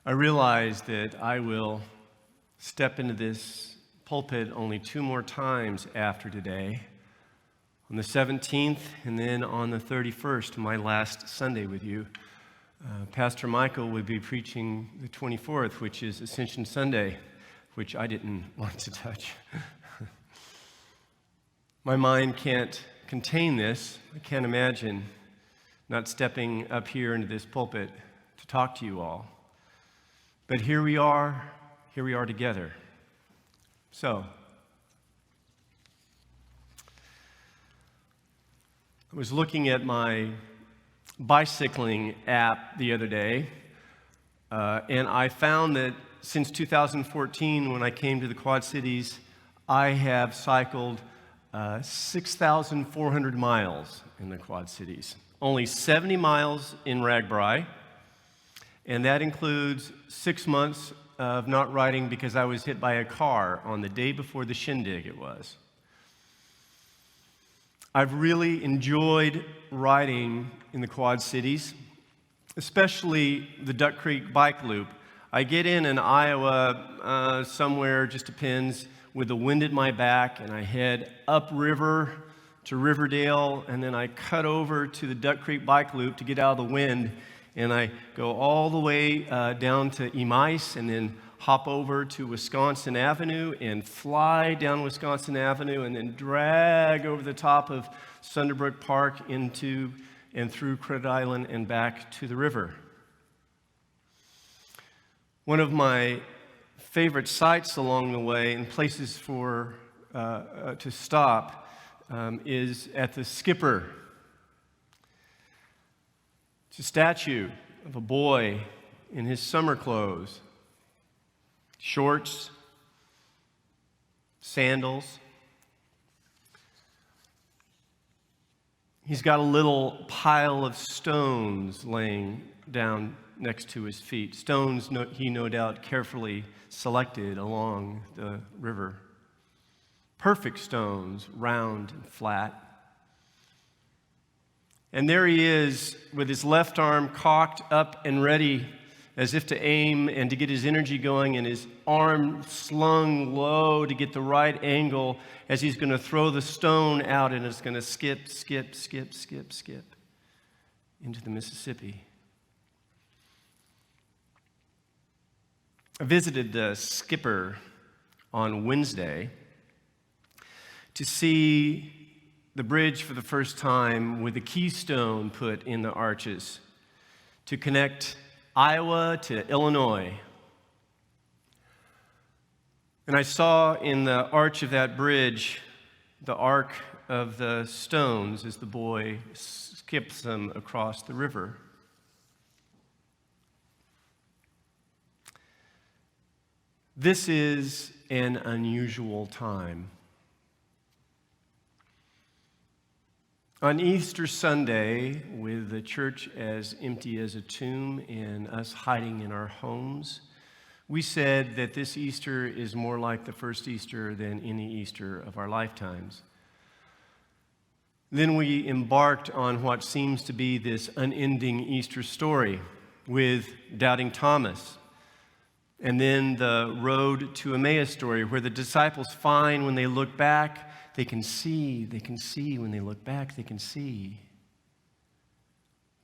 I realize that I will step into this pulpit only 2 more times after today, on the 17th and then on the 31st, my last Sunday with you. Pastor Michael would be preaching the 24th, which is Ascension Sunday, which I didn't want to touch. My mind can't contain this. I can't imagine not stepping up here into this pulpit to talk to you all. But here we are together. So, I was looking at my bicycling app the other day, and I found that since 2014, when I came to the Quad Cities, I have cycled 6,400 miles in the Quad Cities. Only 70 miles in Ragbri, and that includes 6 months of not riding because I was hit by a car on the day before the shindig it was. I've really enjoyed riding in the Quad Cities, especially the Duck Creek bike loop. I get in Iowa somewhere, just depends, with the wind at my back, and I head upriver to Riverdale, and then I cut over to the Duck Creek bike loop to get out of the wind, and I go all the way down to Emais, and then hop over to Wisconsin Avenue and fly down Wisconsin Avenue, and then drag over the top of Sunderbrook Park into and through Credit Island and back to the river. One of my favorite sites along the way and places for to stop is at the Skipper. It's a statue of a boy in his summer clothes, shorts, sandals. He's got a little pile of stones laying down next to his feet. Stones he no doubt carefully selected along the river. Perfect stones, round and flat. And there he is with his left arm cocked up and ready as if to aim and to get his energy going, and his arm slung low to get the right angle as he's going to throw the stone out, and it's going to skip into the Mississippi. I visited the Skipper on Wednesday to see the bridge for the first time with a keystone put in the arches to connect Iowa to Illinois. And I saw in the arch of that bridge the arc of the stones as the boy skips them across the river. This is an unusual time. On Easter Sunday, with the church as empty as a tomb and us hiding in our homes, we said that this Easter is more like the first Easter than any Easter of our lifetimes. Then we embarked on what seems to be this unending Easter story with doubting Thomas, and then the road to Emmaus story, where the disciples find when they look back, they can see when they look back, they can see.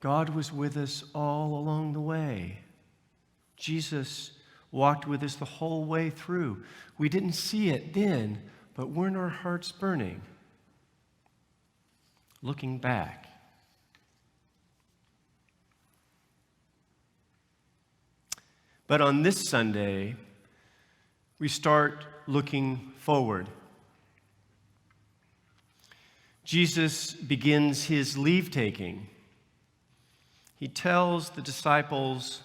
God was with us all along the way. Jesus walked with us the whole way through. We didn't see it then, but weren't our hearts burning? Looking back. But on this Sunday, we start looking forward. Jesus begins his leave-taking. He tells the disciples,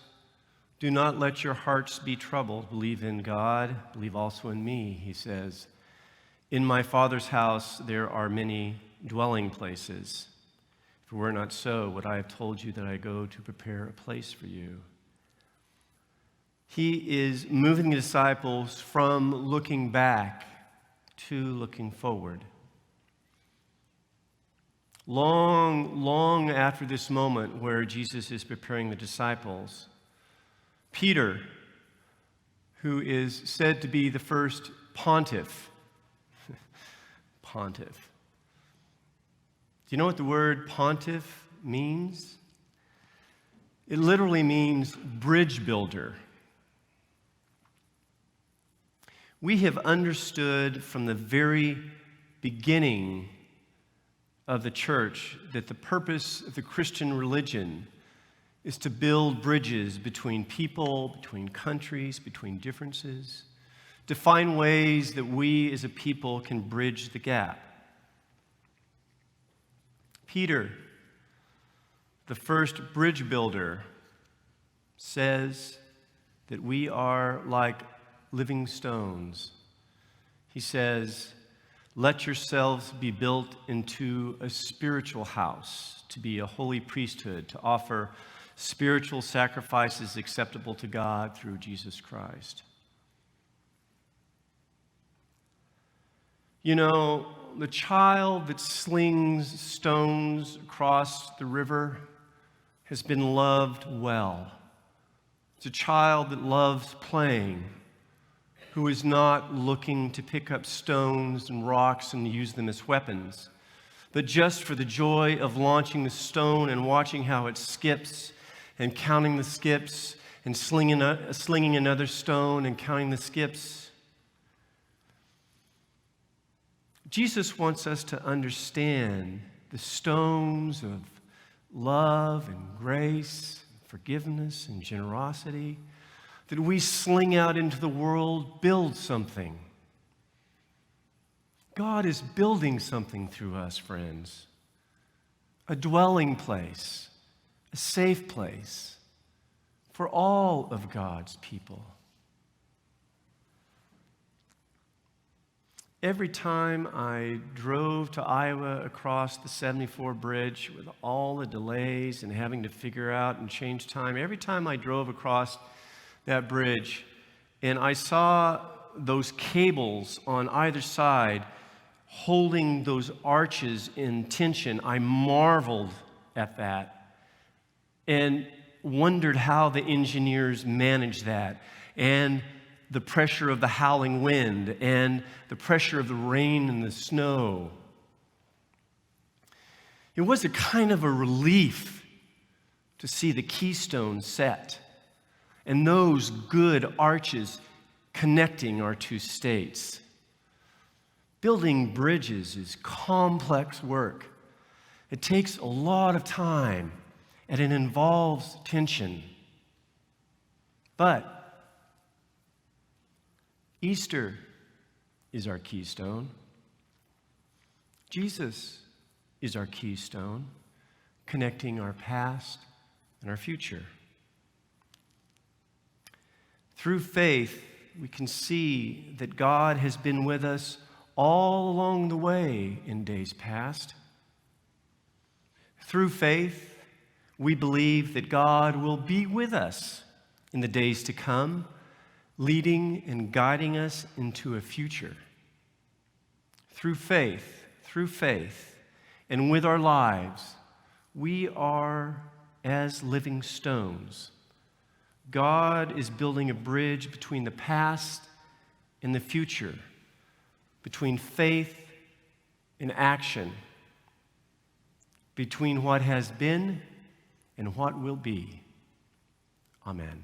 "Do not let your hearts be troubled. Believe in God, believe also in me," he says. "In my Father's house there are many dwelling places. If it were not so, would I have told you that I go to prepare a place for you?" He is moving the disciples from looking back to looking forward. Long after this moment where Jesus is preparing the disciples, Peter, who is said to be the first pontiff. Pontiff. Do you know what the word pontiff means? It literally means bridge builder. We have understood from the very beginning of the church that the purpose of the Christian religion is to build bridges between people, between countries, between differences, to find ways that we as a people can bridge the gap. Peter, the first bridge builder, says that we are like living stones. He says, let yourselves be built into a spiritual house, to be a holy priesthood, to offer spiritual sacrifices acceptable to God through Jesus Christ. You know, the child that slings stones across the river has been loved well. It's a child that loves playing, who is not looking to pick up stones and rocks and use them as weapons, but just for the joy of launching the stone and watching how it skips and counting the skips and slinging another stone and counting the skips. Jesus wants us to understand the stones of love and grace, forgiveness and generosity that we sling out into the world, build something. God is building something through us, friends. A dwelling place, a safe place for all of God's people. Every time I drove to Iowa across the 74 bridge with all the delays and having to figure out and change time, every time I drove across that bridge and I saw those cables on either side holding those arches in tension, I marveled at that and wondered how the engineers managed that, and the pressure of the howling wind and the pressure of the rain and the snow. It was a kind of a relief to see the Keystones set and those good arches connecting our two states. Building bridges is complex work. It takes a lot of time and it involves tension. But Easter is our keystone. Jesus is our keystone, connecting our past and our future. Through faith, we can see that God has been with us all along the way in days past. Through faith, we believe that God will be with us in the days to come, leading and guiding us into a future. Through faith, and with our lives, we are as living stones. God is building a bridge between the past and the future, between faith and action, between what has been and what will be. Amen.